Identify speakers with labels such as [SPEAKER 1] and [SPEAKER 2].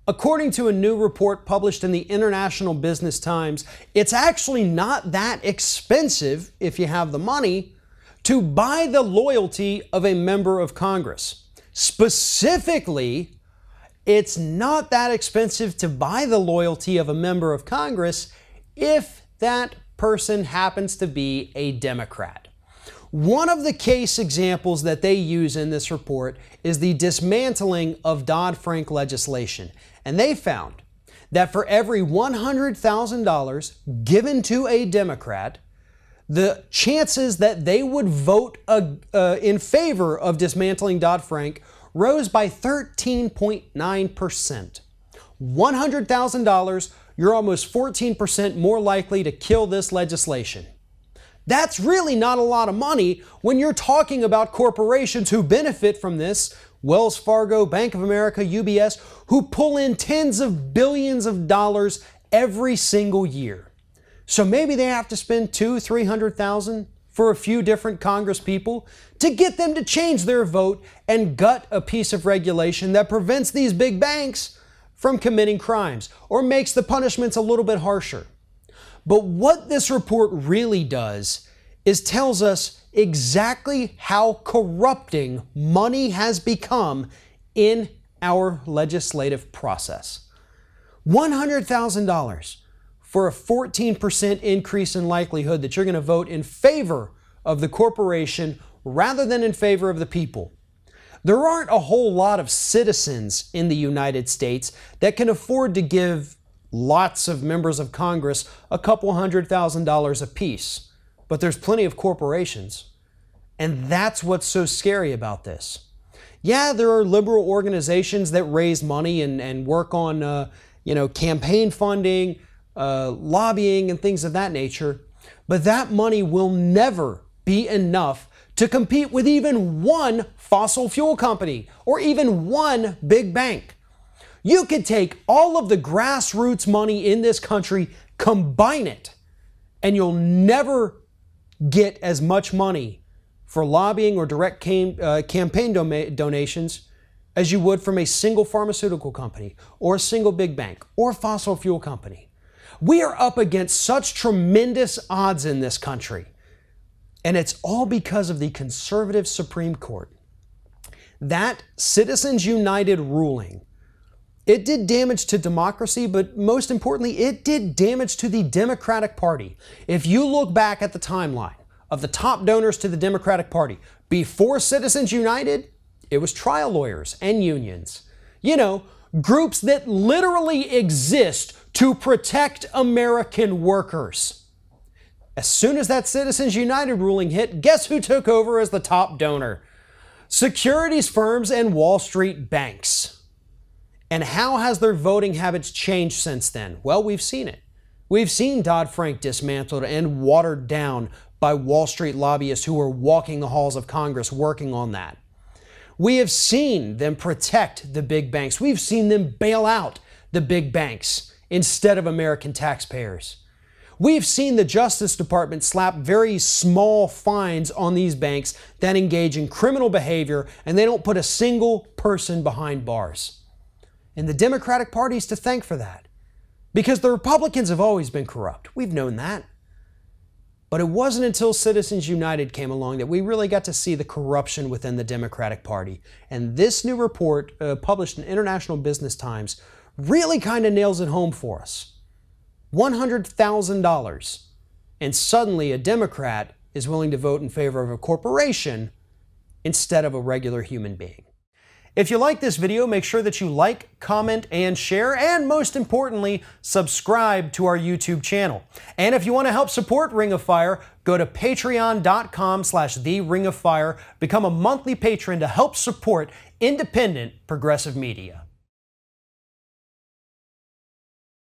[SPEAKER 1] According to a new report published in the International Business Times, it's actually not that expensive, if you have the money, to buy the loyalty of a member of Congress. Specifically, it's not that expensive to buy the loyalty of a member of Congress if that person happens to be a Democrat. One of the case examples that they use in this report is the dismantling of Dodd-Frank legislation. And they found that for every $100,000 given to a Democrat, the chances that they would vote in favor of dismantling Dodd-Frank rose by 13.9%. $100,000, you're almost 14% more likely to kill this legislation. That's really not a lot of money when you're talking about corporations who benefit from this. Wells Fargo, Bank of America, UBS, who pull in tens of billions of dollars every single year. So maybe they have to spend $200,000-300,000 for a few different Congress people to get them to change their vote and gut a piece of regulation that prevents these big banks from committing crimes or makes the punishments a little bit harsher. But what this report really does is tells us exactly how corrupting money has become in our legislative process. $100,000 for a 14% increase in likelihood that you're going to vote in favor of the corporation rather than in favor of the people. There aren't a whole lot of citizens in the United States that can afford to give lots of members of Congress a couple $100,000 apiece. But there's plenty of corporations. And that's what's so scary about this. Yeah, there are liberal organizations that raise money and work on campaign funding, lobbying, and things of that nature. But that money will never be enough to compete with even one fossil fuel company or even one big bank. You could take all of the grassroots money in this country, combine it, and you'll never get as much money for lobbying or direct campaign donations as you would from a single pharmaceutical company or a single big bank or fossil fuel company. We are up against such tremendous odds in this country, and it's all because of the conservative Supreme Court. That Citizens United ruling, it did damage to democracy, but most importantly, it did damage to the Democratic Party. If you look back at the timeline of the top donors to the Democratic Party, before Citizens United, it was trial lawyers and unions. You know, groups that literally exist to protect American workers. As soon as that Citizens United ruling hit, guess who took over as the top donor? Securities firms and Wall Street banks. And how has their voting habits changed since then? Well, we've seen it. We've seen Dodd-Frank dismantled and watered down by Wall Street lobbyists who are walking the halls of Congress working on that. We have seen them protect the big banks. We've seen them bail out the big banks instead of American taxpayers. We've seen the Justice Department slap very small fines on these banks that engage in criminal behavior, and they don't put a single person behind bars. And the Democratic Party is to thank for that, because the Republicans have always been corrupt. We've known that. But it wasn't until Citizens United came along that we really got to see the corruption within the Democratic Party. And this new report, published in International Business Times, really kind of nails it home for us. $100,000. And suddenly a Democrat is willing to vote in favor of a corporation instead of a regular human being. If you like this video, make sure that you like, comment, and share, and most importantly, subscribe to our YouTube channel. And if you want to help support Ring of Fire, go to patreon.com/TheRingOfFire, become a monthly patron to help support independent progressive media.